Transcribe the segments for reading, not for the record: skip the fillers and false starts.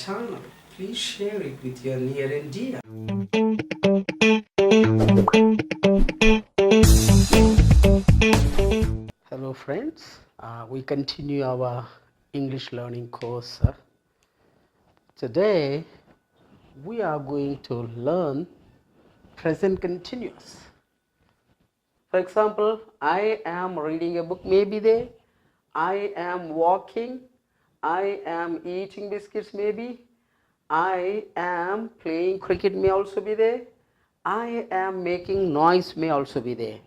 channel. Please share it with your near and dear. Hello friends, we continue our English learning course. Today we are going to learn present continuous. For example, I am reading a book, maybe there. I am walking. I am eating biscuits, maybe. I am playing cricket, may also be there. I am making noise, may also be there.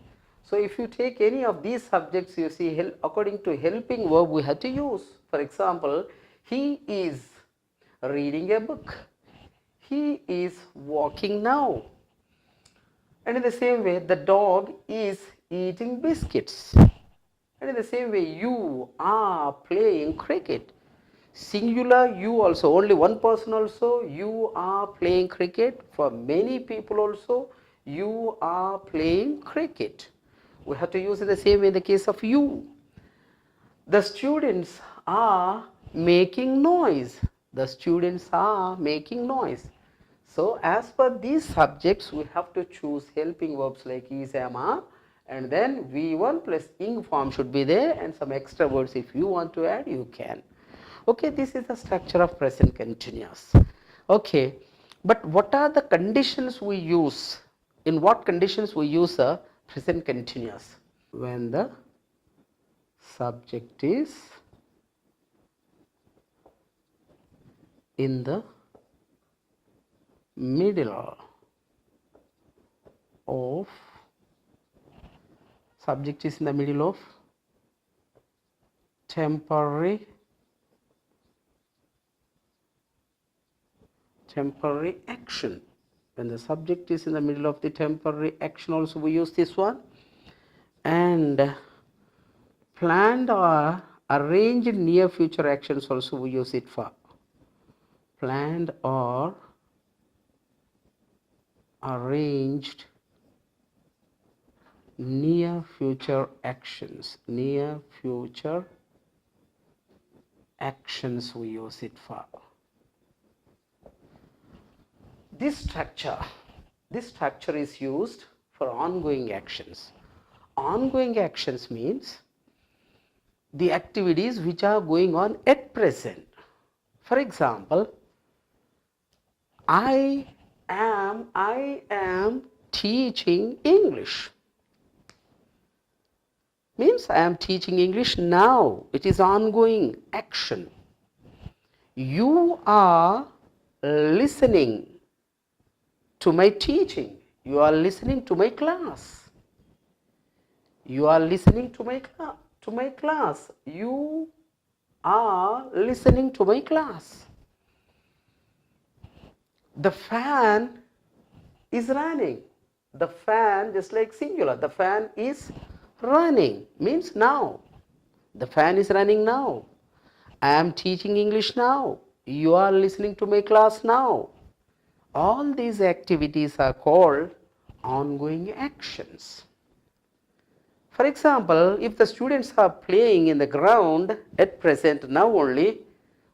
So if you take any of these subjects, you see according to helping verb we have to use. For example, he is reading a book. He is walking now. And in the same way, the dog is eating biscuits. And in the same way, you are playing cricket. Singular, you also, only one person also, you are playing cricket. For many people also, you are playing cricket. We have to use it the same way in the case of you. The students are making noise. The students are making noise. So as per these subjects, we have to choose helping verbs like is, am, are, and then V1 plus ing form should be there, and some extra words if you want to add, you can. Okay, this is the structure of present continuous. Okay, but what are the conditions we use? In what conditions we use a present continuous? When the subject is in the middle of temporary action. When the subject is in the middle of the temporary action, also we use this one. And planned or arranged near future actions also we use it for. Planned or arranged near future actions. Near future actions we use it for. This structure is used for ongoing actions. Ongoing actions means the activities which are going on at present. For example, I am teaching English. Means I am teaching English now. It is ongoing action. You are listening to my teaching. You are listening to my class. You are listening to my class. You are listening to my class. The fan is running. The fan, just like singular, the fan is running, means now. The fan is running now. I am teaching English now. You are listening to my class now. All these activities are called ongoing actions. For example, if the students are playing in the ground at present now only,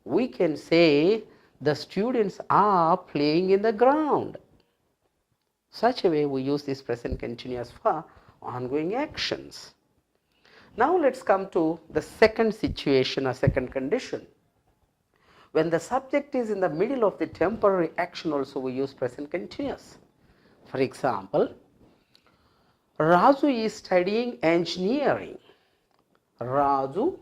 we can say the students are playing in the ground. Such a way we use this present continuous for ongoing actions. Now let's come to the second situation or second condition. When the subject is in the middle of the temporary action also we use present continuous. For example, Raju is studying engineering. Raju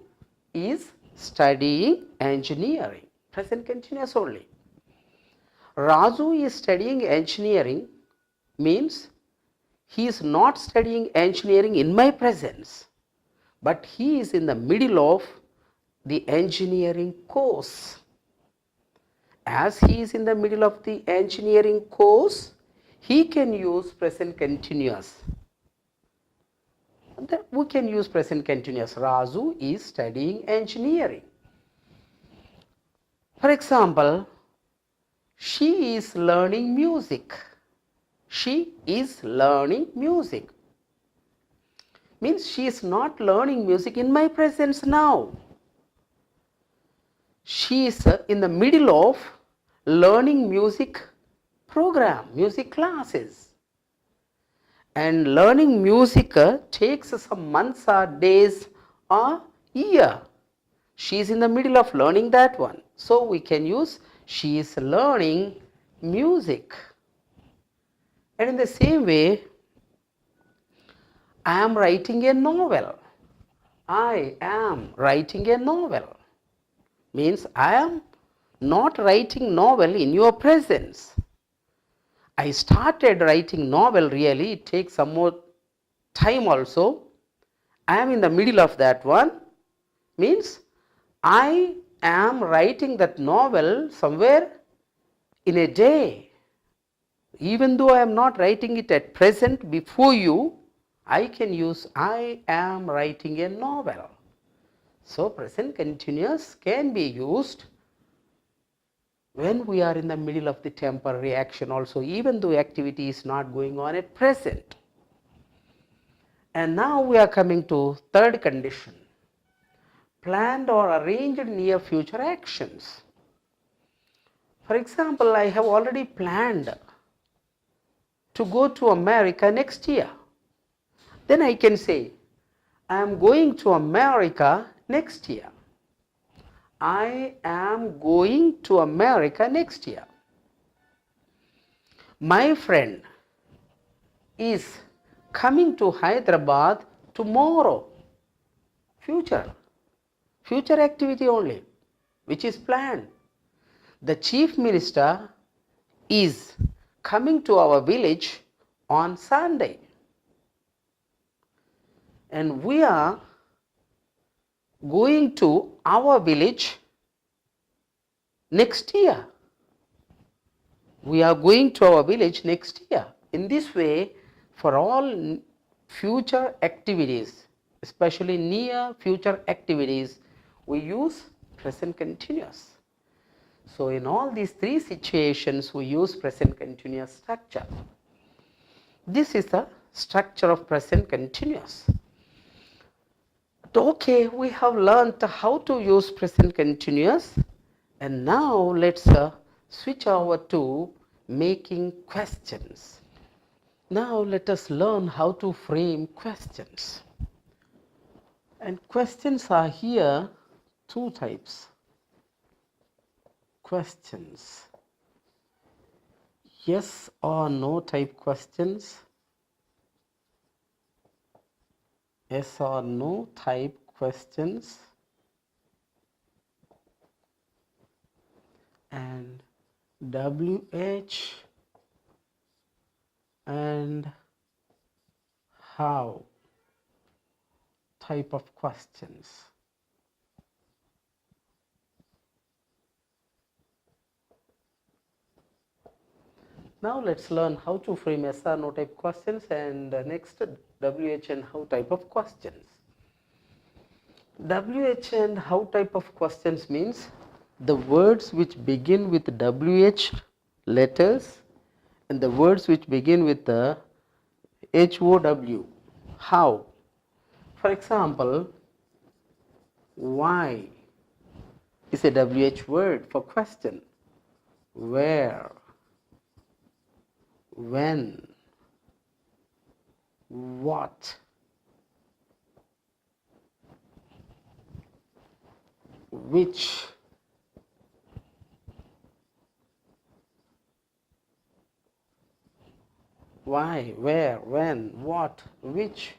is studying engineering. Present continuous only. Raju is studying engineering means he is not studying engineering in my presence, but he is in the middle of the engineering course. As he is in the middle of the engineering course, he can use present continuous. We can use present continuous. Raju is studying engineering. For example, she is learning music. She is learning music. Means she is not learning music in my presence now. She is in the middle of learning music program, music classes. And learning music takes some months or days or year. She is in the middle of learning that one. So we can use she is learning music. And in the same way, I am writing a novel. I am writing a novel. Means I am not writing novel in your presence. I started writing novel really, it takes some more time also. I am in the middle of that one. Means I am writing that novel somewhere in a day. Even though I am not writing it at present before you, I can use I am writing a novel. So present continuous can be used when we are in the middle of the temporary action also, even though activity is not going on at present. And now we are coming to third condition, planned or arranged near future actions. For example, I have already planned to go to America next year. Then I can say, I am going to America next year. I am going to America next year. My friend is coming to Hyderabad tomorrow. Future activity only, which is planned. The chief minister is coming to our village on Sunday. And we are going to our village next year. We are going to our village next year. In this way, for all future activities, especially near future activities, we use present continuous. So in all these three situations, we use present continuous structure. This is the structure of present continuous. Okay, we have learned how to use present continuous, and now let's switch over to making questions. Now let us learn how to frame questions. And questions are here two types. Questions, yes or no type questions, yes or no type questions, and WH and how type of questions. Now let's learn how to frame yes or no type questions, and next WH and how type of questions. WH and how type of questions means the words which begin with WH letters and the words which begin with the HOW. How? For example, why is a WH word for question. Where, when, what, which, why, where, when, what, which,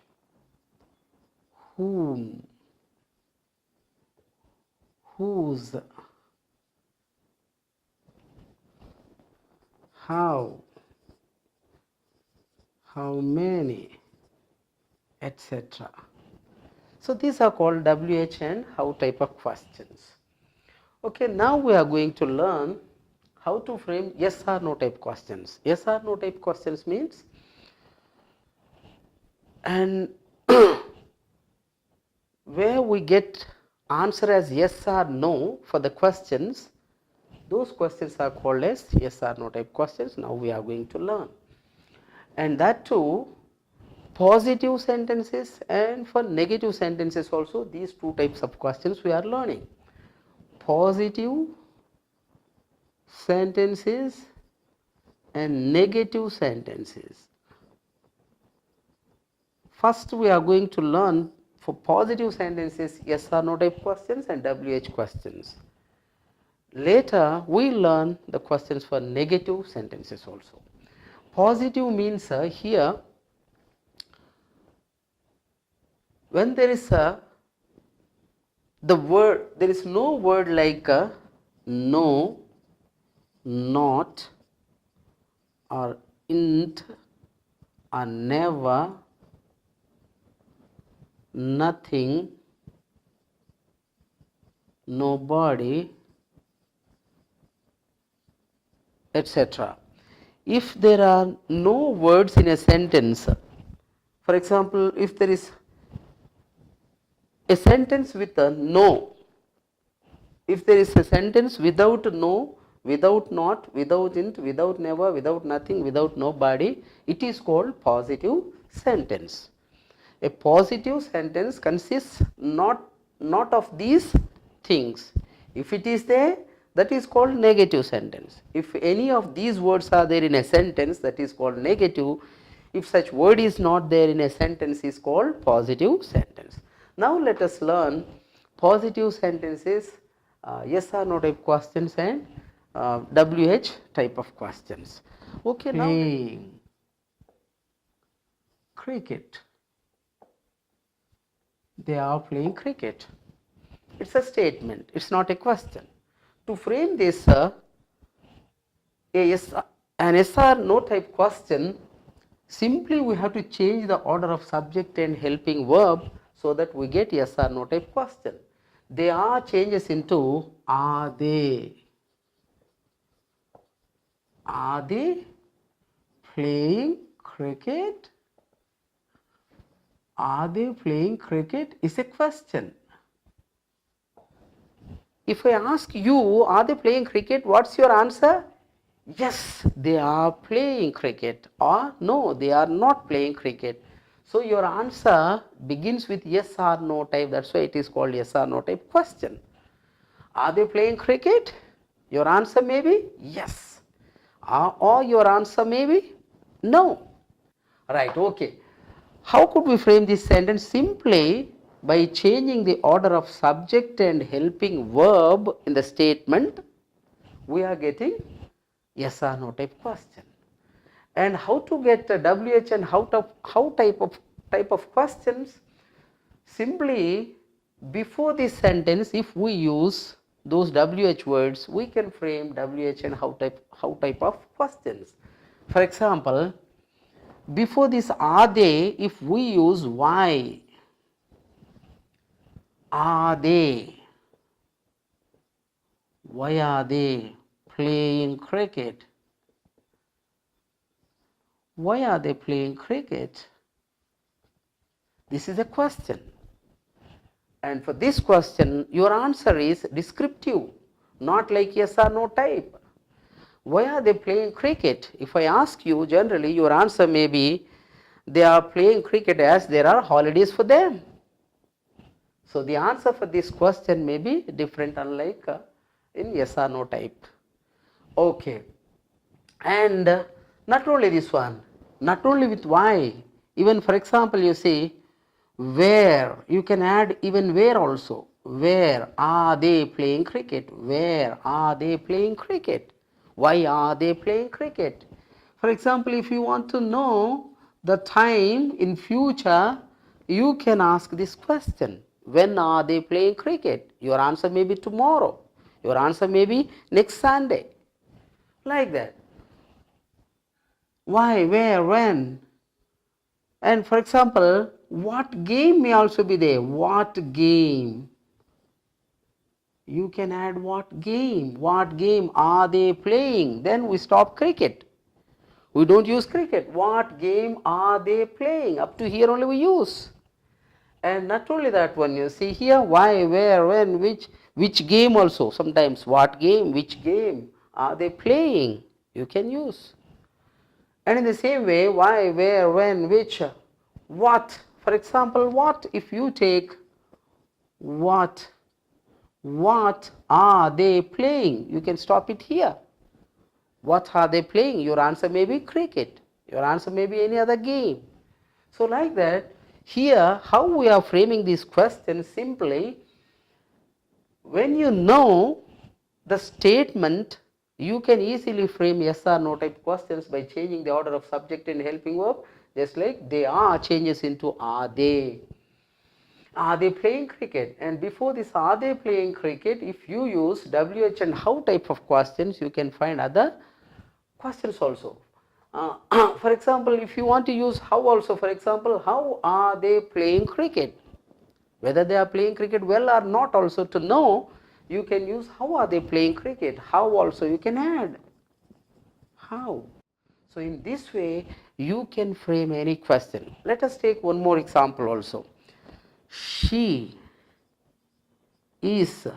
whom, whose, how many, etc. So these are called WH and how type of questions. Okay, now we are going to learn how to frame yes or no type questions. Yes or no type questions means, and where we get answer as yes or no for the questions, those questions are called as yes or no type questions. Now we are going to learn, and that too positive sentences and for negative sentences also. These two types of questions we are learning. Positive sentences and negative sentences. First, we are going to learn for positive sentences yes or no type questions and WH questions. Later, we learn the questions for negative sentences also. Positive means here, when there is the word, there is no word like no, not, or int, or never, nothing, nobody, etc. If there are no words in a sentence, for example, if there is a sentence with a no, if there is a sentence without no, without not, without int, without never, without nothing, without nobody, it is called positive sentence. A positive sentence consists not of these things. If it is there, that is called negative sentence. If any of these words are there in a sentence, that is called negative. If such word is not there in a sentence, is called positive sentence. Now let us learn positive sentences, yes or no type questions and WH type of questions. Okay, now playing cricket. They are playing cricket. It's a statement, it's not a question. To frame this an yes or no type question, simply we have to change the order of subject and helping verb so that we get yes or no type question. They are changes into are they. Are they playing cricket? Are they playing cricket is a question. If I ask you, are they playing cricket? What's your answer? Yes, they are playing cricket, or no, they are not playing cricket. So your answer begins with yes or no type. That's why it is called yes or no type question. Are they playing cricket? Your answer may be yes, or your answer may be no. Right, okay. How could we frame this sentence? Simply by changing the order of subject and helping verb in the statement, we are getting yes or no type question. And how to get WH and how type of questions? Simply before this sentence, if we use those WH words, we can frame WH and how type of questions. For example, before this are they, if we use why, are they, why are they playing cricket? Why are they playing cricket? This is a question. And for this question, your answer is descriptive, not like yes or no type. Why are they playing cricket? If I ask you, generally your answer may be they are playing cricket as there are holidays for them. So the answer for this question may be different, unlike in yes or no type. Okay. And not only this one, not only with why, even for example you see where, you can add even where also. Where are they playing cricket? Where are they playing cricket? Why are they playing cricket? For example, if you want to know the time in future, you can ask this question. When are they playing cricket? Your answer may be tomorrow. Your answer may be next Sunday. Like that. Why, where, when? And for example, what game may also be there. What game? You can add what game. What game are they playing? Then we stop cricket. We don't use cricket. What game are they playing? Up to here only we use. And not only that one, you see here why, where, when, which game also. Sometimes what game, which game are they playing? You can use. And in the same way, why, where, when, which, what. For example, what, if you take what are they playing? You can stop it here. What are they playing? Your answer may be cricket. Your answer may be any other game. So like that, here how we are framing these questions simply, when you know the statement, you can easily frame yes or no type questions by changing the order of subject and helping verb, just like they are changes into are they. Are they playing cricket? And before this are they playing cricket, if you use WH and how type of questions, you can find other questions also. For example, if you want to use how also, for example, how are they playing cricket? Whether they are playing cricket well or not also, to know, you can use how are they playing cricket. How also you can add how. So in this way you can frame any question. Let us take one more example also. She is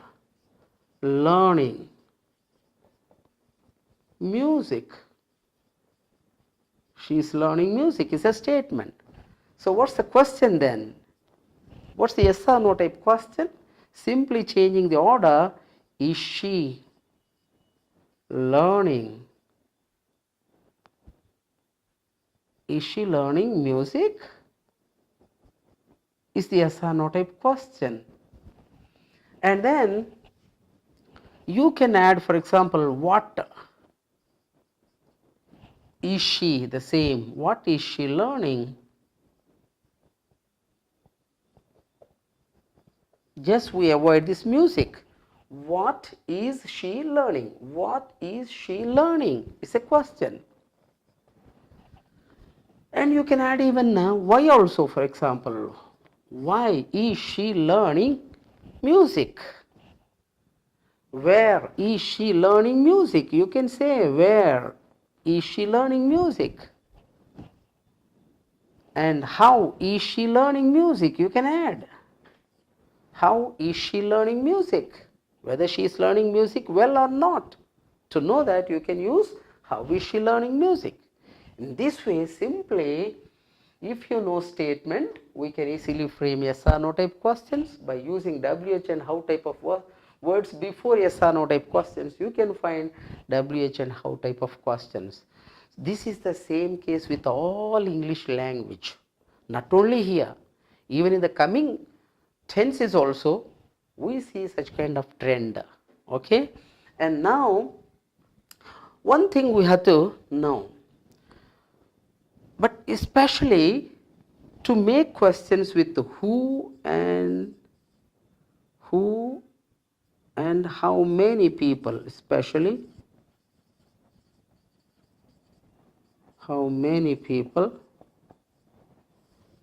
learning music. She is learning music is a statement. So what's the question then? What's the yes or no type question? Simply changing the order. Is she learning? Is she learning music? Is the yes or no type question. And then you can add, for example, what is she, the same. What is she learning? Just we avoid this music. What is she learning? What is she learning? It's a question. And you can add even why also, for example. Why is she learning music? Where is she learning music? You can say where is she learning music? And how is she learning music? You can add. How is she learning music? Whether she is learning music well or not. To know that, you can use how is she learning music. In this way, simply, if you know statement, we can easily frame yes or no type questions by using WH and how type of words before yes or no type questions. You can find WH and how type of questions. This is the same case with all English language. Not only here, even in the coming tenses also, we see such kind of trend. Okay? And now, one thing we have to know, but especially to make questions with who and how many people, especially how many people,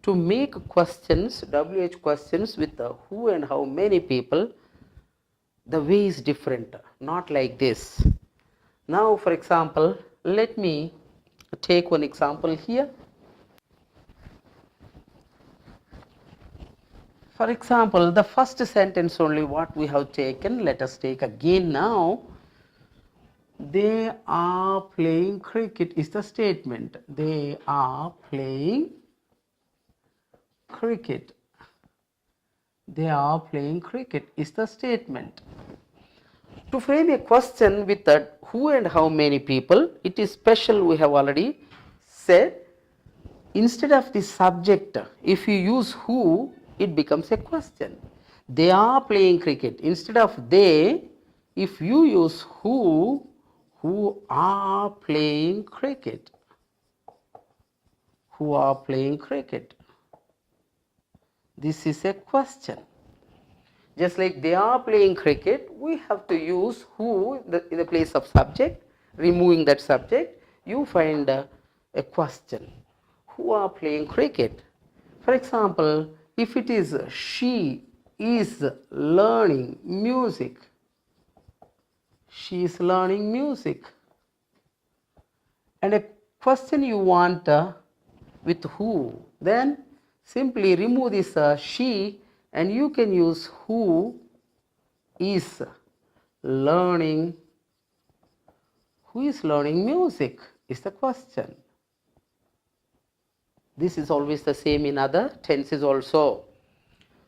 to make questions, WH questions with who and how many people, the way is different, not like this. Now, for example, let me take one example here. For example, the first sentence only what we have taken, let us take again now. They are playing cricket is the statement. They are playing cricket. They are playing cricket is the statement. To frame a question with who and how many people, it is special, we have already said. Instead of the subject, if you use who, it becomes a question. They are playing cricket. Instead of they, if you use who are playing cricket. Who are playing cricket. This is a question. Just like they are playing cricket, we have to use who in the place of subject. Removing that subject, you find a question. Who are playing cricket? For example, if it is she is learning music. She is learning music. And a question you want with who, then simply remove this she and you can use who is learning. Who is learning music is the question. This is always the same in other tenses also.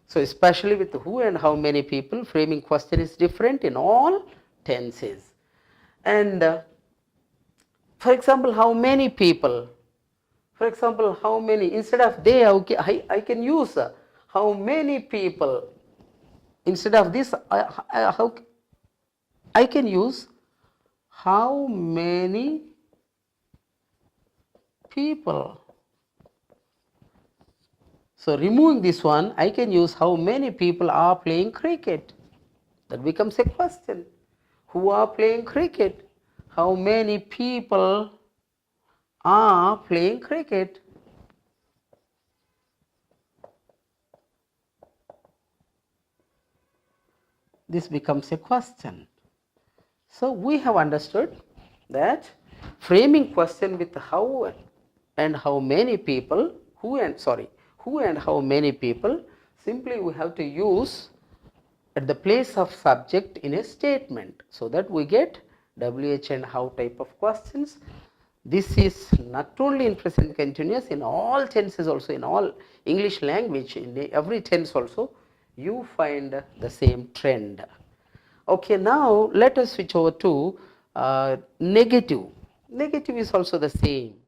So especially with who and how many people, framing question is different in all tenses. And For example, how many people? For example, how many? Instead of they, I can use how many people. Instead of this, I can use how many people. So removing this one, I can use how many people are playing cricket. That becomes a question. Who are playing cricket? How many people are playing cricket? This becomes a question. So we have understood that framing question with how and how many people, who and how many people, simply we have to use at the place of subject in a statement, so that we get WH and how type of questions. This is not only in present continuous, in all tenses also, in all English language, in every tense also, you find the same trend. Okay, now let us switch over to negative. Negative is also the same.